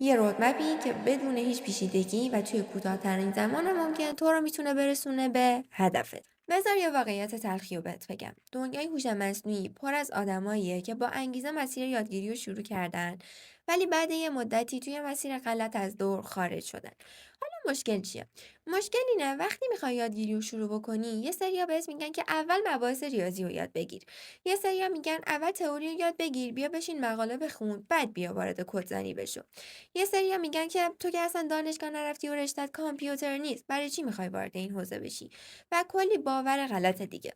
یه رودمپی که بدون هیچ پیچیدگی و توی کوتاه‌ترین زمان ممکن تو رو میتونه برسونه به هدفت. بذار یه واقعیت تلخی رو بهت بگم. دنیای هوش مصنوعی پر از آدماییه که با انگیزه مسیر یادگیری رو شروع کردن، ولی بعد یه مدتی توی مسیر غلط از دور خارج شدن. حالا مشکل چیه؟ مشکل اینه وقتی میخوای یادگیری رو شروع بکنی، یه سریا بهت میگن که اول مباحث ریاضی رو یاد بگیر. یه سریا میگن اول تئوری رو یاد بگیر، بیا بشین مقاله بخون، بعد بیا وارد کدزنی بشو. یه سریا میگن که تو که اصلا دانشگاه نرفتی و رشتت کامپیوتر نیست، برای چی میخوای وارد این حوزه بشی؟ و کلی باور غلط دیگه.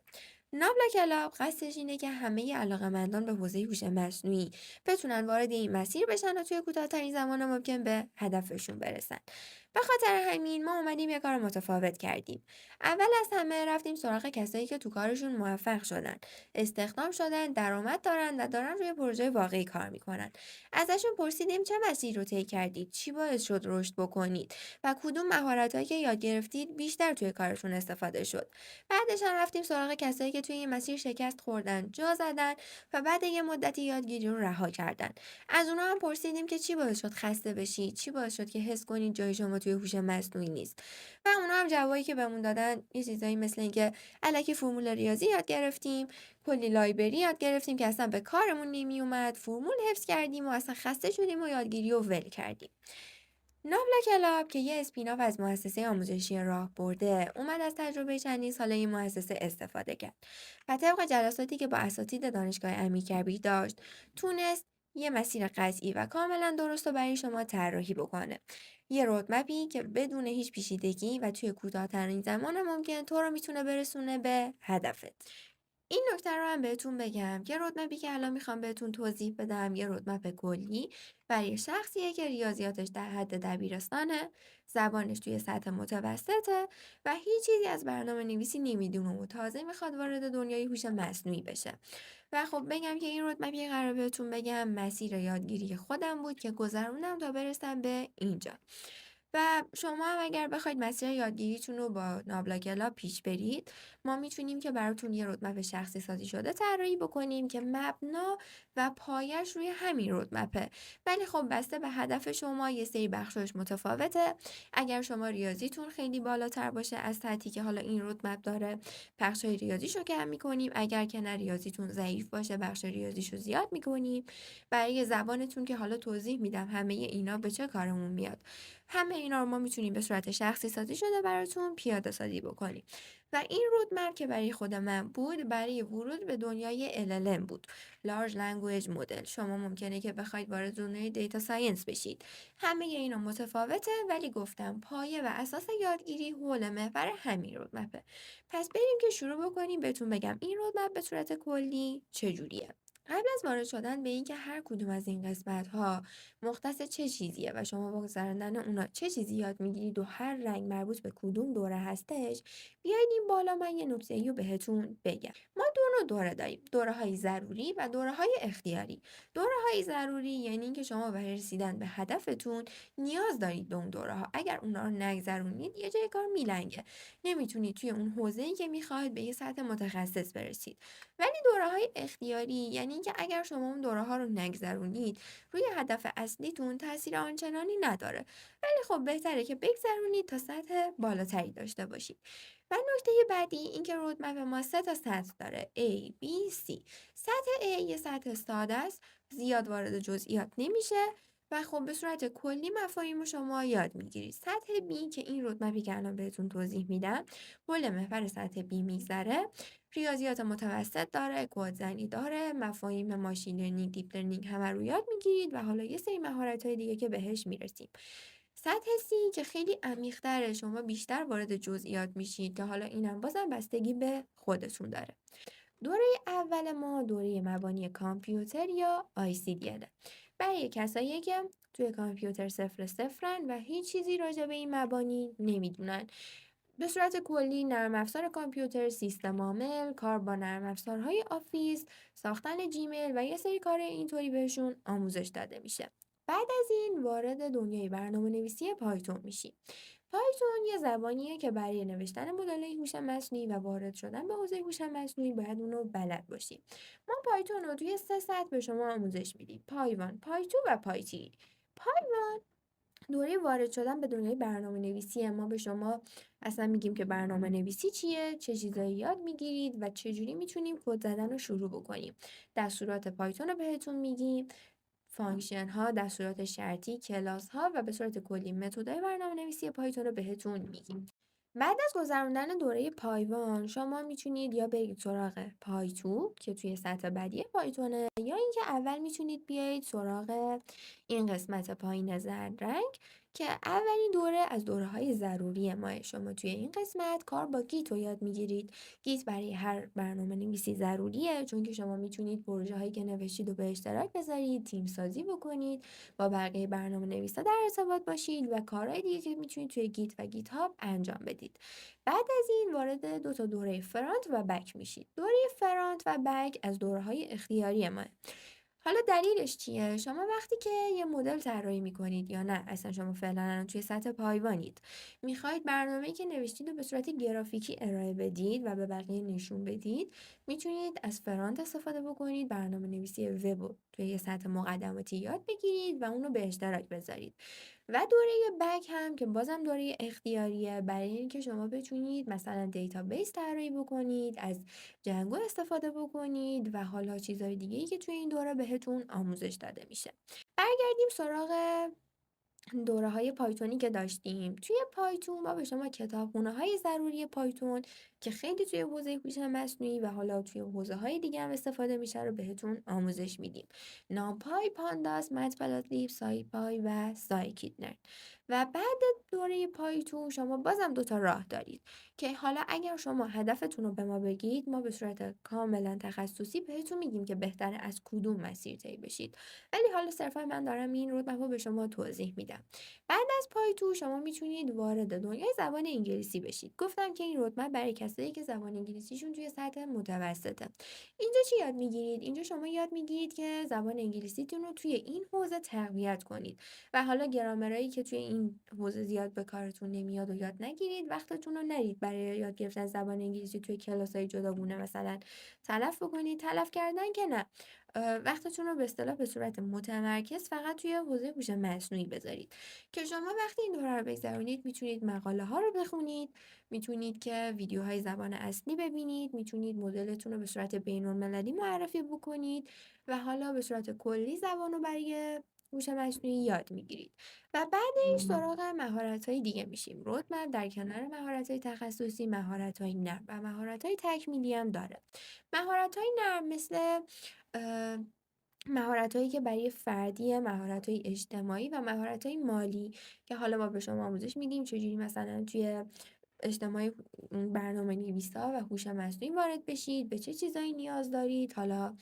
نابلا کلاب قصدش اینه که همه علاقه‌مندان به حوزه هوش مصنوعی بتونن وارد این مسیر بشن و توی کوتاه‌ترین زمان ممکن به هدفشون برسن. به خاطر همین ما اومدیم یه کار متفاوت کردیم. اول از همه رفتیم سراغ کسایی که تو کارشون موفق شدن، استخدام شدن، درآمد دارن و دارن روی پروژه واقعی کار میکنن. ازشون پرسیدیم چه مسیری رو طی کردید، چی باعث شد رشد بکنید و کدوم مهارت‌هایی که یاد گرفتید بیشتر توی کارتون استفاده شد. بعدش هم رفتیم سراغ کسایی که توی این مسیر شکست خوردن، جا زدن و بعد یه مدتی یادگیری رو رها کردن. از اونها هم پرسیدیم که چی باعث شد خسته بشید، چی باعث شد که حس کنید جای شما توی هوش مصنوعی نیست. و اونها هم جوابی که بهمون دادن یه چیزایی مثل اینکه الکی فرمول ریاضی یاد گرفتیم، کلی لایبرری یاد گرفتیم که اصلا به کارمون نمی اومد، فرمول حفظ کردیم و اصلا خسته شدیم و یادگیری رو ول کردیم. نابلا کلاب که یه اسپیناف از مؤسسه آموزشی راهبرده اومد از تجربه چندین ساله این مؤسسه استفاده کرد و طبق جلساتی که با اساتید دانشگاه امیرکبیر داشت تونست یه مسیر قطعی و کاملا درست رو برای شما طراحی بکنه. یه رودمپی که بدون هیچ پیچیدگی و توی کوتاه‌ترین زمان ممکن تو رو میتونه برسونه به هدفت. این نکته رو هم بهتون بگم که رودمپی که الان میخوام بهتون توضیح بدم یه رودمپ کلی برای شخصیه که ریاضیاتش در حد دبیرستانه، زبانش توی سطح متوسطه و هیچ چیزی از برنامه نویسی نمیدونه و تازه میخواد وارد دنیای هوش مصنوعی بشه. و خب بگم که این رودمپی قرار بهتون بگم مسیر یادگیری خودم بود که گذروندم تا برسم به اینجا. و شما هم اگر بخواید مسیر یادگیریتون رو با نابلا کلاب پیش برید، ما میتونیم که براتون یه رودمپ شخصی سازی شده طراحی بکنیم که مبنا و پایش روی همین رودمپه. ولی خب بسته به هدف شما یه سری بخشش متفاوته. اگر شما ریاضیتون خیلی بالاتر باشه از سطحی که حالا این رودمپ داره، بخشای ریاضیشو کم میکنیم. اگر که نه ریاضیتون ضعیف باشه، بخش ریاضیشو زیاد میکنیم. برای زبانتون که حالا توضیح میدم همه اینا به چه کارمون میاد. همه اینا رو ما میتونیم به صورت شخصی سازی شده براتون پیاده سازی بکنیم. و این رودمپ که برای خود من بود برای ورود به دنیای LLM بود. Large Language Model. شما ممکنه که بخواید وارد دنیای دیتا ساینس بشید. همه اینا متفاوته ولی گفتم پایه و اساس یادگیری حول محور همین رودمپه. پس بریم که شروع بکنیم بهتون بگم این رودمپ به صورت کلی چجوریه. قبل از وارد شدن به اینکه هر کدوم از این قسمت ها مختص چه چیزیه و شما با گذراندن اونا چه چیزی یاد میگیرید و هر رنگ مربوط به کدوم دوره هستش، بیاید این بالا من یه نکته‌ای رو بهتون بگم. ما دو نوع دوره داریم، دوره های ضروری و دوره های اختیاری. دوره های ضروری یعنی اینکه شما برای رسیدن به هدفتون نیاز دارید به اون دوره ها. اگر اونا رو نگذرونید یه جای کار میلنگه، نمیتونید توی اون حوزه‌ای که میخواید به یه سطح متخصص برسید. ولی دوره های اختیاری یعنی اینکه اگر شما اون دوره ها رو نگذرونید روی هدف اصلیتون تاثیر آنچنانی نداره. ولی خب بهتره که بگذرونید تا سطح بالاتری داشته باشید. و نکته بعدی این که رودمپ ما 3 تا سطح داره A, B, C. سطح A یه سطح ساده است، زیاد وارد جزئیات نمیشه و خب به صورت کلی مفاهیم رو شما یاد میگیرید. سطح B که این رودمپی که الان بهتون توضیح میدم حول محور سطح B میگذره، ریاضیات متوسط داره، کدزنی داره، مفاهیم ماشین لرنینگ، دیپ لرنینگ همه رو یاد میگیرید و حالا یه سری مهارت‌های دیگه که بهش میرسیم. سطح سی که خیلی عمیق‌تره، شما بیشتر وارد جزئیات میشید که حالا اینم بازم بستگی به خودتون داره. دوره اول ما دوره مبانی کامپیوتر یا ICDL. برای کسایی که توی کامپیوتر صفر صفرن و هیچ چیزی راجع به این مبانی نمیدونن. به صورت کلی نرم افزار کامپیوتر، سیستم عامل، کار با نرم افزارهای آفیس، ساختن جیمیل و یه سری کار اینطوری بهشون آموزش داده میشه. بعد از این وارد دنیای برنامه نویسی پایتون میشیم. پایتون یه زبانیه که برای نوشتن مدل‌های هوش مصنوعی و وارد شدن به حوزه هوش مصنوعی باید اونو بلد باشیم. ما پایتون رو توی 3 سطح به شما آموزش میدیم: پای 1، پای 2 و پای 3. پای دوره وارد شدن به دنیای برنامه‌نویسی ما به شما اصلا میگیم که برنامه‌نویسی چیه، چه چیزایی یاد میگیرید و چجوری میتونیم کد زدن رو شروع بکنیم. دستورات پایتون رو بهتون میگیم، فانکشن ها، دستورات شرطی، کلاس ها و به صورت کلی متدهای برنامه‌نویسی پایتون رو بهتون میگیم. بعد از گذروندن دوره پایوان شما میتونید یا برید سراغ پایتو که توی سطح بعدی پایتونه، یا اینکه اول میتونید بیایید سراغ این قسمت پایین زرد رنگ که اولین دوره از دوره‌های ضروری ماه. شما توی این قسمت کار با گیت رو یاد میگیرید. گیت برای هر برنامه‌نویسی ضروریه، چون که شما میتونید پروژه‌هایی که نوشتید رو به اشتراک بذارید، تیم سازی بکنید، با بقیه برنامه‌نویسا در ارتباط باشید و کارهای دیگه که میتونید توی گیت و گیت هاب انجام بدید. بعد از این وارد دو تا دوره فرانت و بک میشید. دوره فرانت و بک از دوره‌های اختیاری ماه. حالا دلیلش چیه؟ شما وقتی که یه مدل طراحی میکنید یا نه اصلا شما فعلا الان توی سطح پایوانید، میخواید برنامه‌ای که نوشتید رو به صورت گرافیکی ارائه بدید و به بقیه نشون بدید، میتونید از فرانت استفاده بکنید، برنامه نویسی وب رو توی یه سطح مقدماتی یاد بگیرید و اونو به اشتراک بذارید. و دوره بک هم که بازم دوره اختیاریه برای اینکه شما بتونید مثلا دیتابیس طراحی بکنید، از جنگو استفاده بکنید و حالا چیزهای دیگه‌ای که توی این دوره بهتون آموزش داده میشه. برگردیم سراغ دوره‌های پایتونی که داشتیم. توی پایتون ما به شما کتابخونه‌های ضروری پایتون که خیلی توی حوزه هوش مصنوعی و حالا توی حوزه‌های دیگه هم استفاده میشه رو بهتون آموزش میدیم. نامپای، پانداس، متپلاتلیب، سایپای و سایکیدنرن. و بعد دوره پایتون شما بازم دوتا راه دارید که حالا اگر شما هدفتون رو به ما بگید، ما به صورت کاملا تخصصی بهتون میگیم که بهتره از کدوم مسیر طی بشید. ولی حالا صرفا من دارم این رودمپ رو به شما توضیح میدم. بعد از پایتو شما میتونید وارد دنیای زبان انگلیسی بشید. گفتم که این رودمپ برای کسایی که زبان انگلیسیشون توی سطح متوسطه. اینجا چی یاد میگیرید؟ اینجا شما یاد میگیرید که زبان انگلیسیتون رو توی این حوزه تقویت کنید و حالا گرامرایی که توی این حوزه زیاد به کارتون نمیاد و یاد نگیرید. وقتتون رو نرید برای یاد گرفتن زبان انگلیسی توی کلاس‌های جداگونه مثلا تلف بکنید. تلف کردن که نه، وقتتون رو به اصطلاح به صورت متمرکز فقط توی حوزه هوش مصنوعی بذارید که شما وقتی این دوره رو بگذرونید میتونید مقاله ها رو بخونید، میتونید که ویدیوهای زبان اصلی ببینید، میتونید مدلتون رو به صورت بین‌المللی معرفی بکنید و حالا به صورت کلی زبان رو برای هوش مصنوعی یاد میگیرید. و بعدش سراغ مهارت‌های دیگه میشیم. رودمپ در کنار مهارت‌های تخصصی مهارت‌های نرم و مهارت‌های تکمیلی هم داره. مهارت‌های نرم مثل مهارت‌هایی که برای فردی، مهارت‌های اجتماعی و مهارت‌های مالی که حالا ما به شما آموزش میدیم چجوری مثلا توی اجتماعی برنامه‌نویسا و هوش مصنوعی وارد بشید، به چه چیزایی نیاز دارید. حالا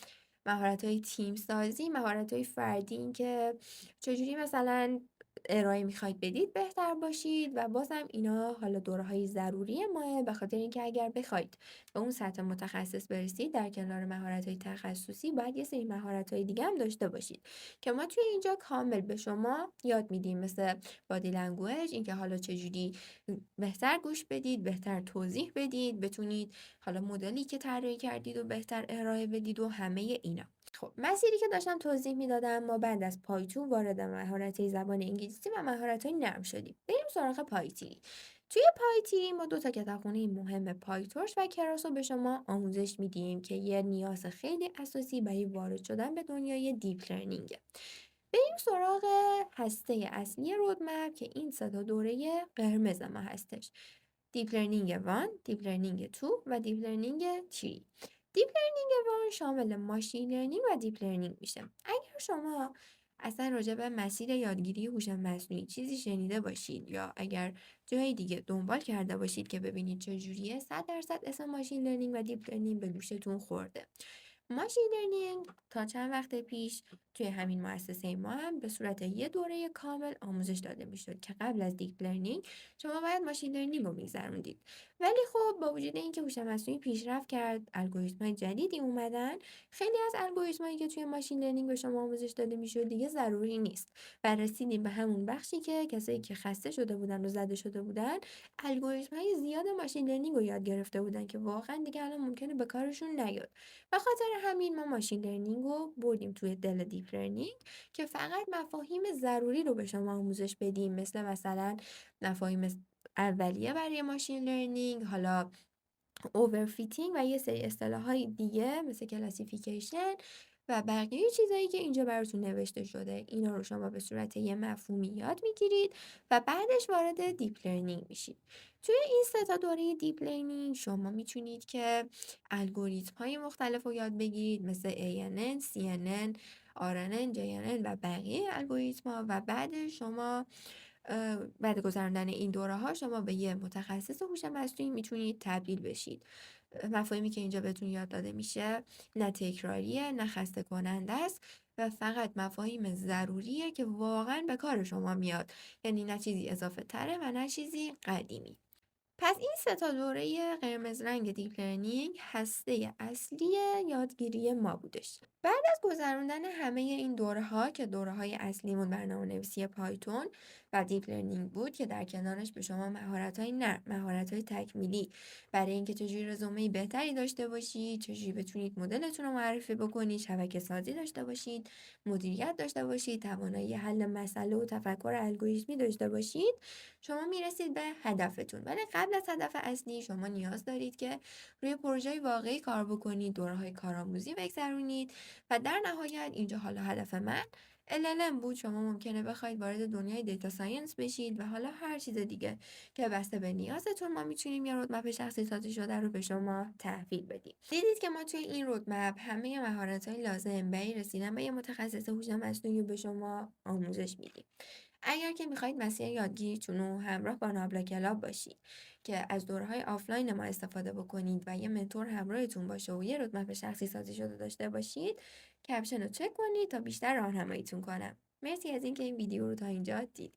مهارت‌های تیم سازی، مهارت‌های فردی، این که چجوری مثلا ارائه میخواید بدید بهتر باشید و بازم اینا حالا دوره‌های ضروری ماه، به خاطر اینکه اگر بخواید به اون سطح متخصص برسید در کنار مهارت‌های تخصصی باید یه سری مهارت‌های دیگه هم داشته باشید که ما توی اینجا کامل به شما یاد میدیم، مثل بادی لنگویج، اینکه حالا چجوری بهتر گوش بدید، بهتر توضیح بدید، بتونید حالا مدلی که طراحی کردید و بهتر ارائه بدید و همه اینا. خب مسیری که داشتم توضیح میدادم، ما بعد از پایتون وارد مهارت زبان انگلیسی و مهارت‌های نرم شدیم. بریم سراغ پایتیری. توی پایتیری ما دو تا کتابخونه مهم، پایتورچ و کراس رو به شما آموزش میدیم که یه نیاز خیلی اساسی برای وارد شدن به دنیای دیپ لرنینگه. بریم سراغ هسته اصلی رودمپ که این سه تا دوره قرمز ما هستش: دیپ لرنینگ 1، دیپ لرنینگ 2 و دیپ لرنینگ 3. دیپ لرنینگ 1 شامل ماشین لرنینگ و دیپ لرنینگ میشه. اگر شما اصلا راجع به مسیر یادگیری هوش مصنوعی چیزی شنیده باشید یا اگر جای دیگه دنبال کرده باشید که ببینید چجوریه، 100% اسم ماشین لرنینگ و دیپ لرنینگ به گوشتون خورده. ماشین لرنینگ تا چند وقت پیش توی همین مؤسسه ما هم به صورت یه دوره کامل آموزش داده میشد که قبل از دیپ لرنینگ شما باید ماشین لرنینگ رو میگذروندید. ولی خب با وجود اینکه هوش مصنوعی پیشرفت کرد، الگوریتم‌های جدیدی اومدن، خیلی از الگوریتمایی که توی ماشین لرنینگ به شما آموزش داده میشد دیگه ضروری نیست. و رسیدیم به همون بخشی که کسایی که خسته شده بودن و زده شده بودن، الگوریتم‌های زیاد ماشین لرنینگ رو یاد گرفته بودن که واقعا دیگه الان ممکنه به کارشون نیاد. به خاطر همین ما ماشین لرنینگ رو بردیم توی دل دیپ لرنینگ که فقط مفاهیم ضروری رو به شما آموزش بدیم، مثلا مفاهیم اولیه برای ماشین لرنینگ، حالا اوورفیتینگ و یه سری اصطلاح‌های دیگه مثل کلاسیفیکیشن و بقیه چیزایی که اینجا براتون نوشته شده. اینا رو شما به صورت یه مفهومی یاد میگیرید و بعدش وارد دیپ لرنینگ میشید. توی این 3 تا دوره دیپ لرنینگ شما میتونید که الگوریتم‌های مختلف رو یاد بگیرید، مثل ANN، CNN، RNN، JNN و بقیه الگوریتم‌ها و بعد شما بعد گذراندن این دوره ها شما به یه متخصص هوش مصنوعی میتونید تبدیل بشید. مفاهیمی که اینجا بهتون یاد داده میشه نه تکراریه نه خسته کننده است و فقط مفاهیم ضروریه که واقعا به کار شما میاد، یعنی نه چیزی اضافه تره و نه چیزی قدیمی. پس این 3 تا دوره قرمز رنگ دیپ لرنینگ هسته اصلی یادگیری ما بودش. بعد از گذراندن همه این دوره‌ها که دوره‌های اصلیمون برنامه‌نویسی پایتون و دیپ لرنینگ بود که در کنارش به شما مهارت‌های نرم، مهارت‌های تکمیلی برای اینکه چجوری رزومه بهتری داشته باشید، چجوری بتونید مدلتون رو معرفی بکنید، شبکه‌سازی داشته باشید، مدیریت داشته باشید، توانایی حل مسئله و تفکر الگوریتمی داشته باشید، شما میرسید به هدفتون. ولی قبل از هدف اصلی شما نیاز دارید که روی پروژه واقعی کار بکنید، دوره‌های کارآموزی بگذرونید و در نهایت اینجا حالا هدف من LLM بود. شما ممکنه بخواید وارد دنیای دیتا ساینس بشید و حالا هر چیز دیگه که بسته به نیازتون ما میتونیم یه رودمپ شخصی سازی شده رو به شما تحویل بدیم. دیدید که ما توی این رودمپ همه مهارت‌های لازم برای رسیدن به یه متخصص هوش مصنوعی رو به شما آموزش میدیم. اگر که میخواید مسیر یادگیریتون رو همراه با نابلا کلاب باشید که از دوره‌های آفلاین ما استفاده بکنید و یه منتور همراهتون باشه و یه رودمپ شخصی سازی شده داشته باشید، کپشن رو چک کنید تا بیشتر راهنماییتون کنم. مرسی از اینکه این ویدیو رو تا اینجا دیدید.